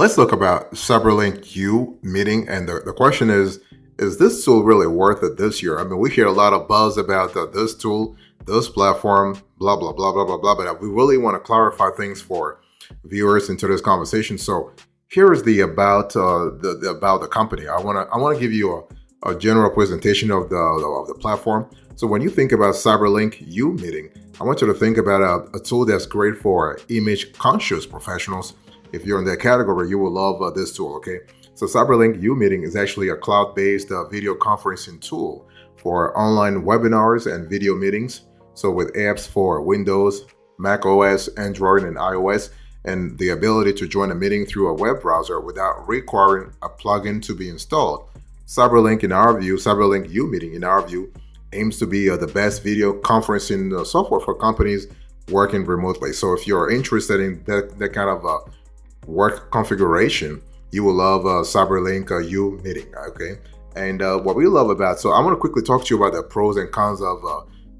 Let's talk about CyberLink U meeting. And the question is this tool really worth it this year? I mean, we hear a lot of buzz about this tool, this platform, blah, blah, blah, blah, blah, blah. But we really want to clarify things for viewers into this conversation. So here is the about the company. I want to give you a general presentation of the platform. So when you think about CyberLink U meeting, I want you to think about a tool that's great for image conscious professionals. If you're in that category, you will love this tool, okay? So CyberLink U Meeting is actually a cloud-based video conferencing tool for online webinars and video meetings. So with apps for Windows, Mac OS, Android, and iOS, and the ability to join a meeting through a web browser without requiring a plugin to be installed. CyberLink U Meeting, in our view, aims to be the best video conferencing software for companies working remotely. So if you're interested in that kind of work configuration, you will love CyberLink U Meeting, okay? And what we love about, so I want to quickly talk to you about the pros and cons of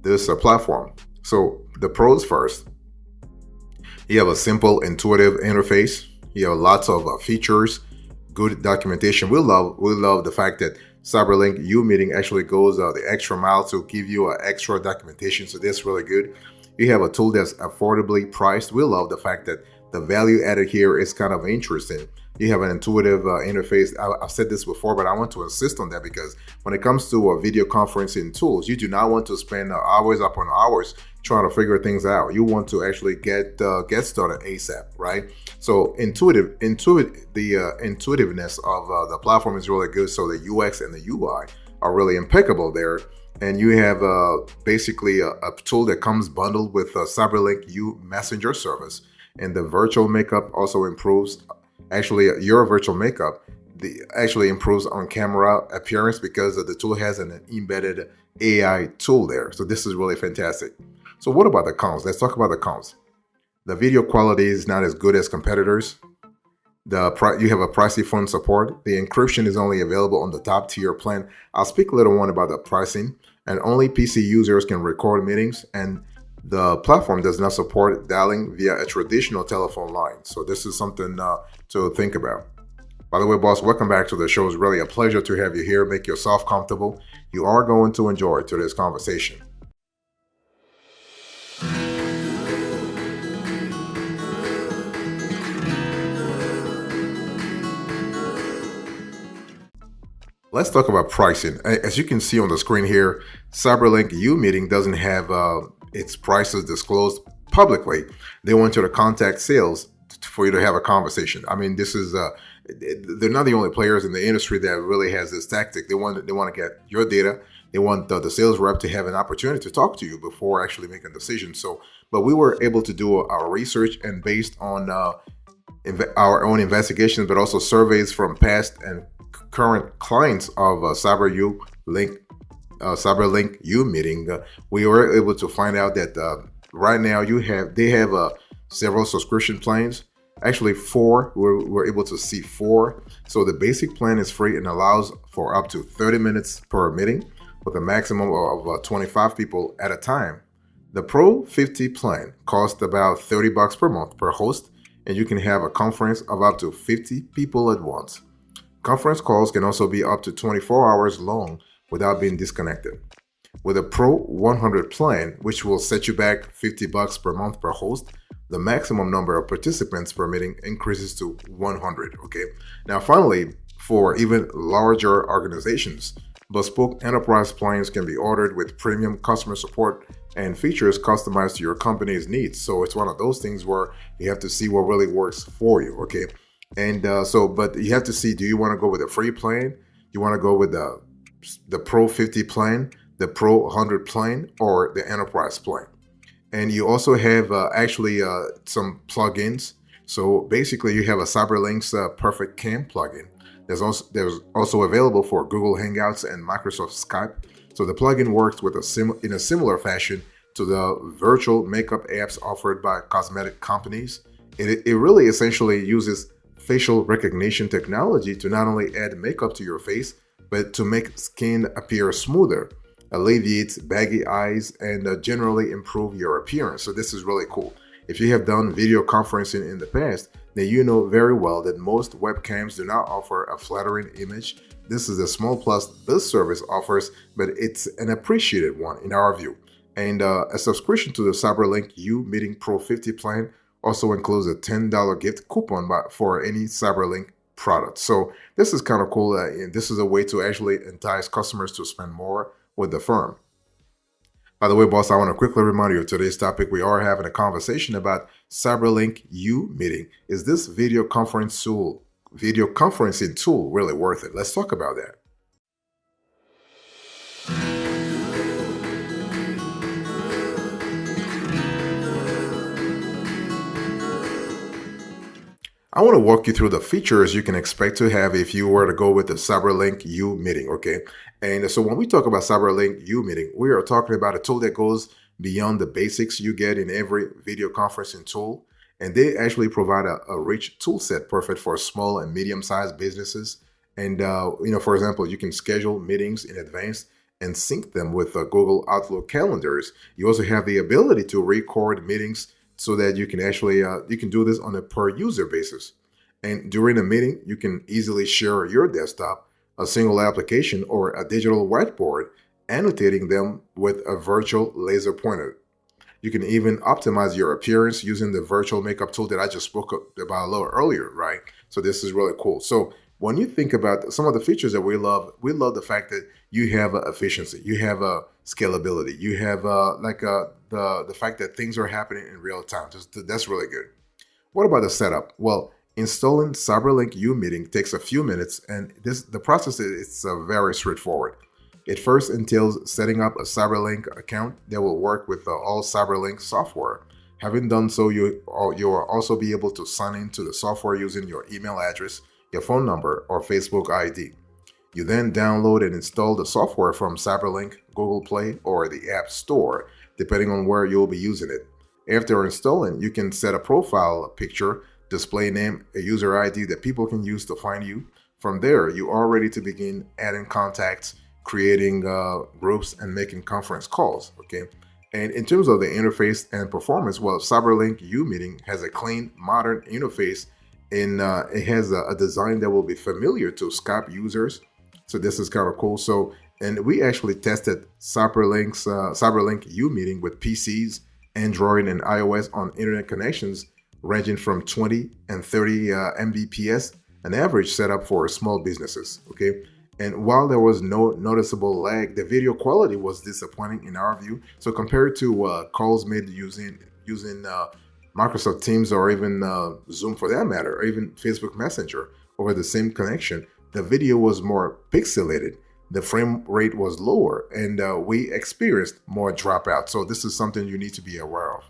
this platform. So the pros first, you have a simple, intuitive interface. You have lots of features, good documentation. We love the fact that CyberLink U Meeting actually goes the extra mile to give you extra documentation. So that's really good. You have a tool that's affordably priced. We love the fact that the value added here is kind of interesting. You have an intuitive interface. I've said this before, but I want to insist on that because when it comes to video conferencing tools, you do not want to spend hours upon hours trying to figure things out. You want to actually get started ASAP, right? So the intuitiveness of the platform is really good. So the UX and the UI are really impeccable there. And you have basically a tool that comes bundled with CyberLink U Messenger service. And the virtual makeup also improves. Actually, your virtual makeup actually improves on camera appearance because the tool has an embedded AI tool there. So this is really fantastic. So what about the cons? Let's talk about the cons. The video quality is not as good as competitors. You have a pricey phone support. The encryption is only available on the top tier plan. I'll speak later on about the pricing. And only PC users can record meetings, and the platform does not support dialing via a traditional telephone line. So this is something to think about. By the way, boss, welcome back to the show. It's really a pleasure to have you here. Make yourself comfortable. You are going to enjoy today's conversation. Let's talk about pricing. As you can see on the screen here, CyberLink U Meeting doesn't have its prices disclosed publicly. They want you to contact sales for you to have a conversation. I mean, this is they're not the only players in the industry that really has this tactic. They want to get your data. They want the sales rep to have an opportunity to talk to you before actually making a decision. So, but we were able to do our research, and based on our own investigations, but also surveys from past and current clients of CyberLink U Meeting, we were able to find out that right now they have several subscription plans. Actually, 4. We're able to see 4. So the basic plan is free and allows for up to 30 minutes per meeting with a maximum of 25 people at a time. The Pro 50 plan costs about $30 per month per host, and you can have a conference of up to 50 people at once. Conference calls can also be up to 24 hours long without being disconnected. With a Pro 100 plan, which will set you back $50 per month per host, the maximum number of participants per meeting increases to 100, okay? Now, finally, for even larger organizations, bespoke enterprise plans can be ordered with premium customer support and features customized to your company's needs. So it's one of those things where you have to see what really works for you, okay? And but you have to see, do you want to go with a free plan? You want to go with the Pro 50 plan, the Pro 100 plan, or the enterprise plan? And you also have some plugins. So basically you have a CyberLink's Perfect Cam plugin. There's also available for Google Hangouts and Microsoft Skype. So the plugin works with in a similar fashion to the virtual makeup apps offered by cosmetic companies. It really essentially uses facial recognition technology to not only add makeup to your face, but to make skin appear smoother, alleviates baggy eyes, and generally improve your appearance. So this is really cool. If you have done video conferencing in the past, Now, you know very well that most webcams do not offer a flattering image. This is a small plus this service offers, but it's an appreciated one in our view. And a subscription to the CyberLink U Meeting Pro 50 plan also includes a $10 gift coupon for any CyberLink product. So this is kind of cool. And this is a way to actually entice customers to spend more with the firm. By the way, boss, I want to quickly remind you of today's topic. We are having a conversation about CyberLink U Meeting. Is this video conferencing tool really worth it? Let's talk about that. I want to walk you through the features you can expect to have if you were to go with the CyberLink U Meeting, okay? And so when we talk about CyberLink U Meeting, we are talking about a tool that goes beyond the basics you get in every video conferencing tool. And they actually provide a rich tool set perfect for small and medium-sized businesses. And, for example, you can schedule meetings in advance and sync them with Google Outlook calendars. You also have the ability to record meetings so that you can actually you can do this on a per user basis. And during a meeting, you can easily share your desktop, a single application, or a digital whiteboard, annotating them with a virtual laser pointer. You can even optimize your appearance using the virtual makeup tool that I just spoke about a little earlier, right? So this is really cool. So when you think about some of the features that we love the fact that you have efficiency, you have scalability, you have the fact that things are happening in real time. That's really good. What about the setup? Well, installing CyberLink U Meeting takes a few minutes, and the process is very straightforward. It first entails setting up a CyberLink account that will work with all CyberLink software. Having done so, you will also be able to sign into the software using your email address, your phone number, or Facebook ID. You then download and install the software from CyberLink, Google Play, or the App Store, depending on where you'll be using it. After installing, you can set a profile picture, display name, a user ID that people can use to find you. From there, you are ready to begin adding contacts, creating groups, and making conference calls, okay? And in terms of the interface and performance, well, CyberLink U Meeting has a clean, modern interface, and it has a design that will be familiar to Skype users. So this is kind of cool. So, and we actually tested CyberLink U Meeting with PCs, Android, and iOS on internet connections ranging from 20 and 30 Mbps, an average setup for small businesses, okay? And while there was no noticeable lag, the video quality was disappointing in our view. So compared to calls made using Microsoft Teams, or even Zoom for that matter, or even Facebook Messenger over the same connection, the video was more pixelated, the frame rate was lower, and we experienced more dropout. So this is something you need to be aware of.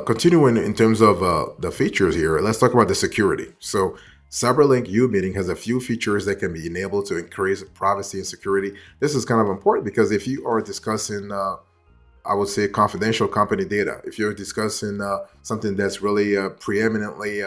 Continuing in terms of the features here, let's talk about the security. So CyberLink U Meeting has a few features that can be enabled to increase privacy and security. This is kind of important because if you are discussing, I would say, confidential company data, if you're discussing something that's really preeminently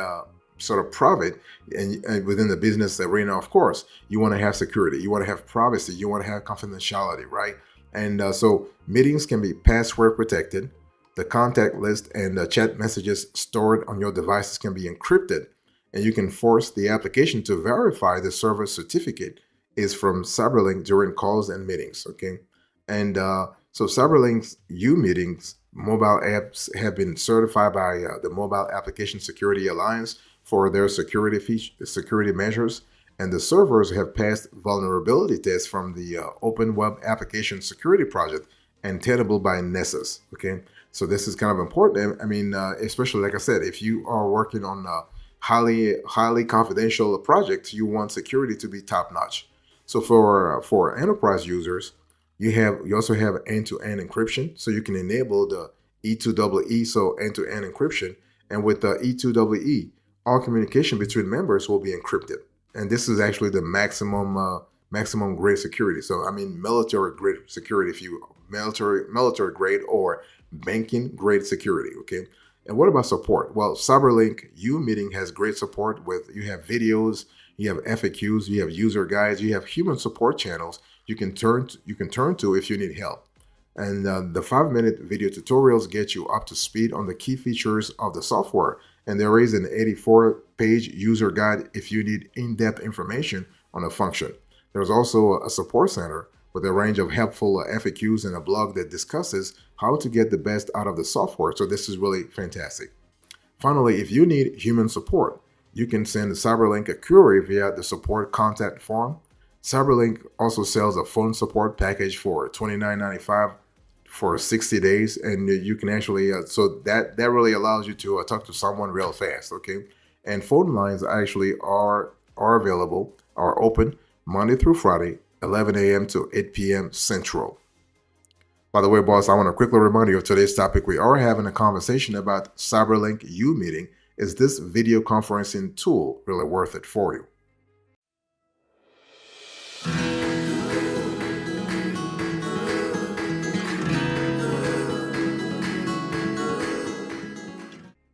sort of private and within the business arena, of course, you want to have security, you want to have privacy, you want to have confidentiality, right? And so meetings can be password protected. The contact list and the chat messages stored on your devices can be encrypted, and you can force the application to verify the server certificate is from CyberLink during calls and meetings, okay? And so CyberLink's U Meetings mobile apps have been certified by the Mobile Application Security Alliance for their security measures, and the servers have passed vulnerability tests from the Open Web Application Security Project and tenable by Nessus, okay? So this is kind of important. I mean, especially like I said, if you are working on highly confidential projects, you want security to be top notch. So for enterprise users, you also have end-to-end encryption, so you can enable the E2EE, so end-to-end encryption. And with the E2EE, all communication between members will be encrypted. And this is actually the maximum grade security. So I mean military grade security, if you military grade or banking grade security, okay? And what about support? Well, CyberLink U Meeting has great support with, you have videos, you have FAQs, you have user guides, you have human support channels you can turn to if you need help. And the 5-minute video tutorials get you up to speed on the key features of the software. And there is an 84-page user guide if you need in-depth information on a function. There's also a support center with a range of helpful FAQs and a blog that discusses how to get the best out of the software. So this is really fantastic. Finally, if you need human support, you can send CyberLink a query via the support contact form. CyberLink also sells a phone support package for $29.95 for 60 days, and you can actually so that really allows you to talk to someone real fast. Okay, and phone lines actually are available, are open Monday through Friday, 11 a.m. to 8 p.m. Central. By the way, boss, I want to quickly remind you of today's topic. We are having a conversation about CyberLink U Meeting. Is this video conferencing tool really worth it for you?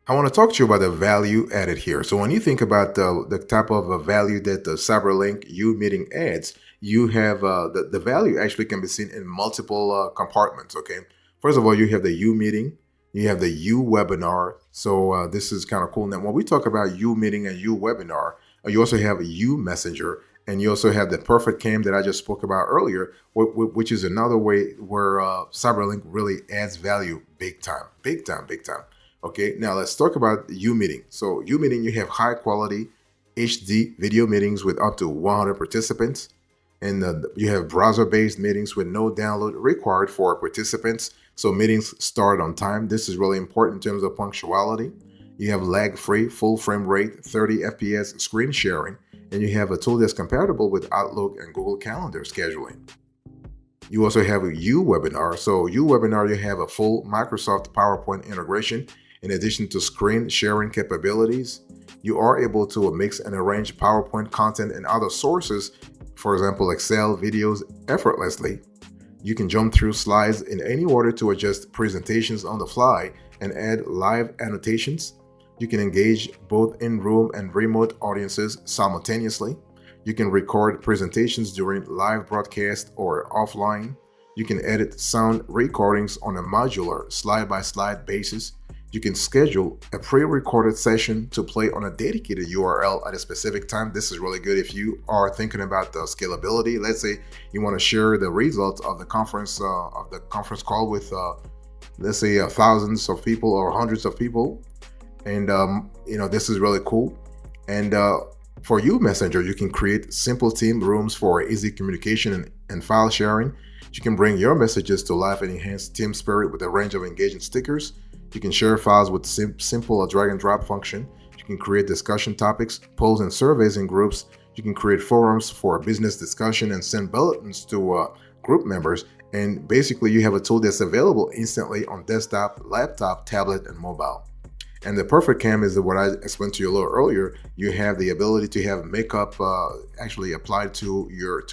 I want to talk to you about the value added here. So when you think about the type of value that the CyberLink U Meeting adds, you have the value actually can be seen in multiple compartments. Okay, first of all, you have the U Meeting, you have the U Webinar. So this is kind of cool. Now, when we talk about U Meeting and U Webinar, you also have a U Messenger, and you also have the Perfect Cam that I just spoke about earlier, which is another way where CyberLink really adds value big time, big time, big time. Okay, now let's talk about U Meeting. So U Meeting, you have high quality HD video meetings with up to 100 participants. And you have browser-based meetings with no download required for participants. So meetings start on time. This is really important in terms of punctuality. You have lag-free, full frame rate, 30 FPS screen sharing. And you have a tool that's compatible with Outlook and Google Calendar scheduling. You also have a U Webinar. So U Webinar, you have a full Microsoft PowerPoint integration. In addition to screen sharing capabilities, you are able to mix and arrange PowerPoint content and other sources, for example, Excel videos, effortlessly. You can jump through slides in any order to adjust presentations on the fly and add live annotations. You can engage both in-room and remote audiences simultaneously. You can record presentations during live broadcast or offline. You can edit sound recordings on a modular slide-by-slide basis. You can schedule a pre-recorded session to play on a dedicated URL at a specific time. This is really good if you are thinking about the scalability. Let's say you want to share the results of the conference call with, let's say, thousands of people or hundreds of people, and this is really cool. And for you Messenger, you can create simple team rooms for easy communication and file sharing. You can bring your messages to life and enhance team spirit with a range of engaging stickers. You can share files with simple drag and drop function. You can create discussion topics, polls and surveys in groups. You can create forums for business discussion and send bulletins to group members. And basically, you have a tool that's available instantly on desktop, laptop, tablet, and mobile. And the Perfect Cam is what I explained to you a little earlier. You have the ability to have makeup actually applied to your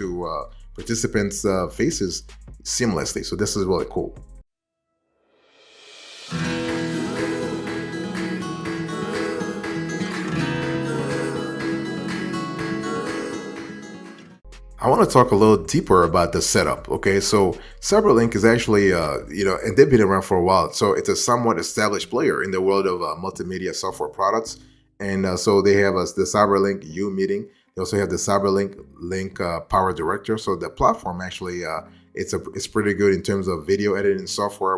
participants' faces seamlessly. So this is really cool. I want to talk a little deeper about the setup. Okay, so CyberLink is actually, and they've been around for a while. So it's a somewhat established player in the world of multimedia software products. And so they have the CyberLink U Meeting. They also have the CyberLink Power Director. So the platform actually, it's pretty good in terms of video editing software.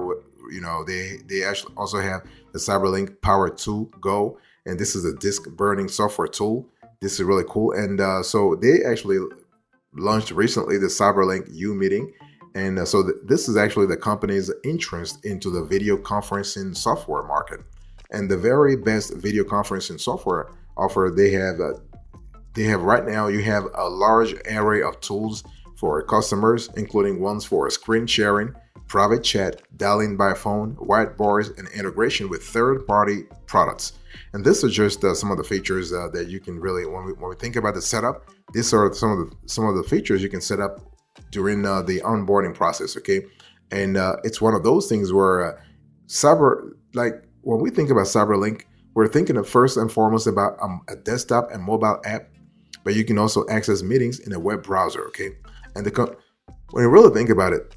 They actually also have the CyberLink Power 2 Go, and this is a disk burning software tool. This is really cool. And so they actually launched recently the CyberLink U Meeting. And so this is actually the company's interest into the video conferencing software market. And the very best video conferencing software offer they have right now, you have a large array of tools for customers, including ones for screen sharing, private chat, dialing by phone, whiteboards, and integration with third-party products. And this is just some of the features that you can really, when we think about the setup, these are some of the features you can set up during the onboarding process. Okay, and it's one of those things where when we think about CyberLink, we're thinking of first and foremost about a desktop and mobile app. but you can also access meetings in a web browser. Okay, and when you really think about it,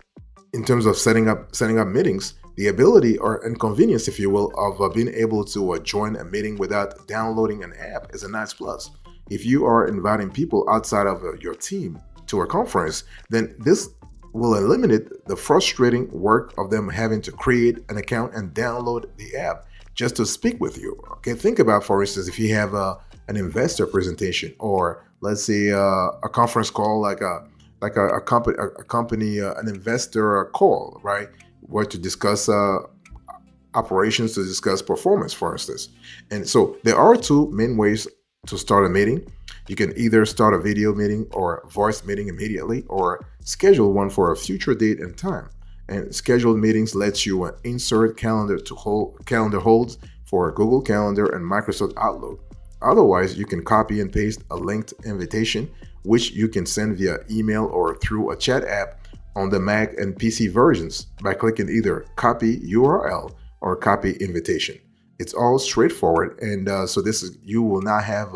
in terms of setting up meetings, the ability or inconvenience, if you will, of being able to join a meeting without downloading an app is a nice plus. If you are inviting people outside of your team to a conference, then this will eliminate the frustrating work of them having to create an account and download the app just to speak with you. Okay, think about, for instance, if you have an investor presentation, or let's say a conference call, like a company, an investor call, right? Where to discuss operations, to discuss performance, for instance. And so there are two main ways to start a meeting. You can either start a video meeting or voice meeting immediately, or schedule one for a future date and time. And scheduled meetings lets you insert calendar holds for Google Calendar and Microsoft Outlook. Otherwise, you can copy and paste a linked invitation, which you can send via email or through a chat app on the Mac and PC versions by clicking either copy URL or copy invitation. It's all straightforward, and so you will not have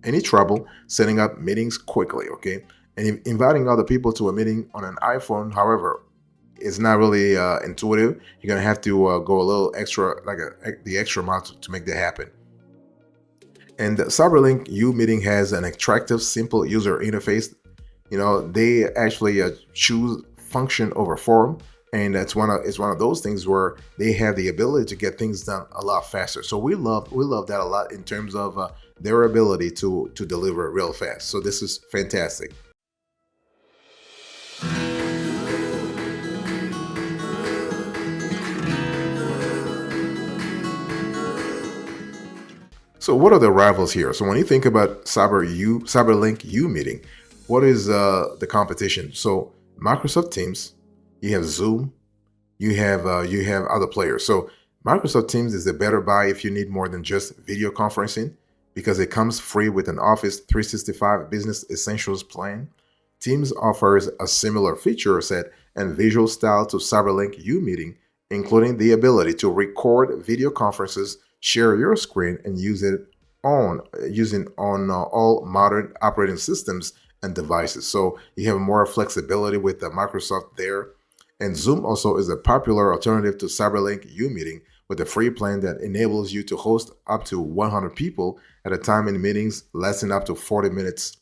any trouble setting up meetings quickly. Okay, and inviting other people to a meeting on an iPhone, however, is not really intuitive. You're gonna have to go a little extra, the extra mile to make that happen. And CyberLink U Meeting has an attractive, simple user interface. They actually choose function over form, and it's one of those things where they have the ability to get things done a lot faster. So we love that a lot in terms of their ability to deliver real fast. So this is fantastic. So what are the rivals here? So when you think about CyberLink U Meeting, what is the competition? So Microsoft Teams, you have Zoom, you have other players. So Microsoft Teams is a better buy if you need more than just video conferencing, because it comes free with an Office 365 Business Essentials plan. Teams offers a similar feature set and visual style to CyberLink U Meeting, including the ability to record video conferences, share your screen, and using on all modern operating systems and devices. So you have more flexibility with the Microsoft there. And Zoom also is a popular alternative to CyberLink U Meeting, with a free plan that enables you to host up to 100 people at a time in meetings lasting up to 40 minutes.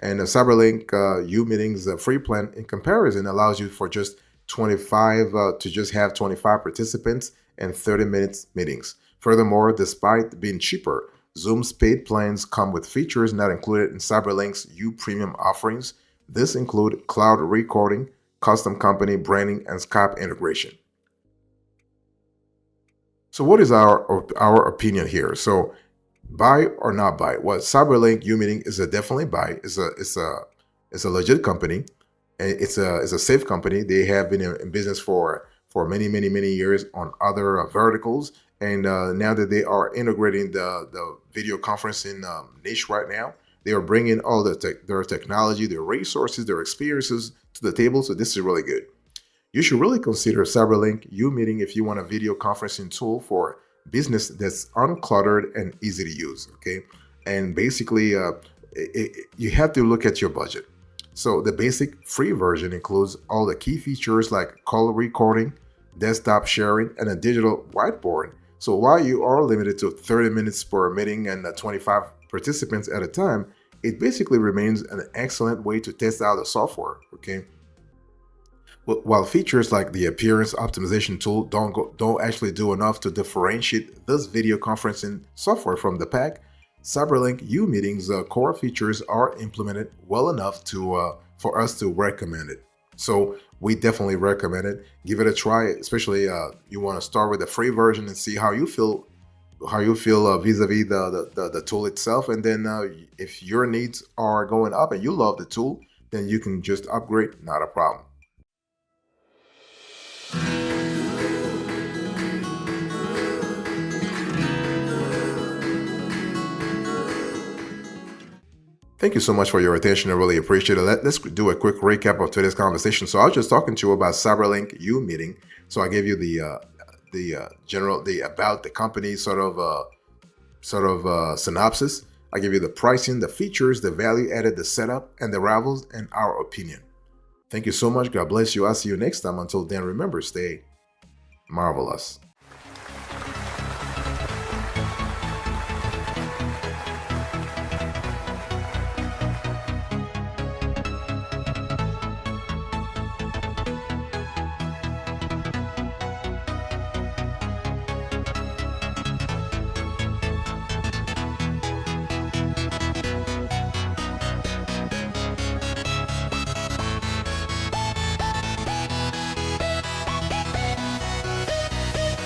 And the CyberLink U Meetings free plan, in comparison, allows you for just 25 to just have 25 participants and 30 minutes meetings. Furthermore, despite being cheaper, Zoom's paid plans come with features not included in CyberLink's U Premium offerings. This include cloud recording, custom company branding, and Skype integration. So what is our opinion here? So buy or not buy? Well, CyberLink U Meeting is a definitely buy. It's a legit company, and it's a safe company. They have been in business for many years on other verticals. And now that they are integrating the video conferencing niche right now, they are bringing all their technology, their resources, their experiences to the table. So this is really good. You should really consider CyberLink U Meeting if you want a video conferencing tool for business that's uncluttered and easy to use. Okay, and basically, you have to look at your budget. So the basic free version includes all the key features like call recording, desktop sharing, and a digital whiteboard. So while you are limited to 30 minutes per meeting and 25 participants at a time, it basically remains an excellent way to test out the software. Okay. While features like the appearance optimization tool don't actually do enough to differentiate this video conferencing software from the pack, CyberLink U Meetings core features are implemented well enough for us to recommend it. So we definitely recommend it. Give it a try, especially you want to start with the free version and see how you feel vis-a-vis the tool itself. And then if your needs are going up and you love the tool, then you can just upgrade, not a problem. Thank you so much for your attention. I really appreciate it. Let's do a quick recap of today's conversation. So I was just talking to you about CyberLink U Meeting. So I gave you the general, about the company sort of synopsis. I give you the pricing, the features, the value added, the setup, and the rivals, and our opinion. Thank you so much. God bless you. I'll see you next time. Until then, remember, stay marvelous.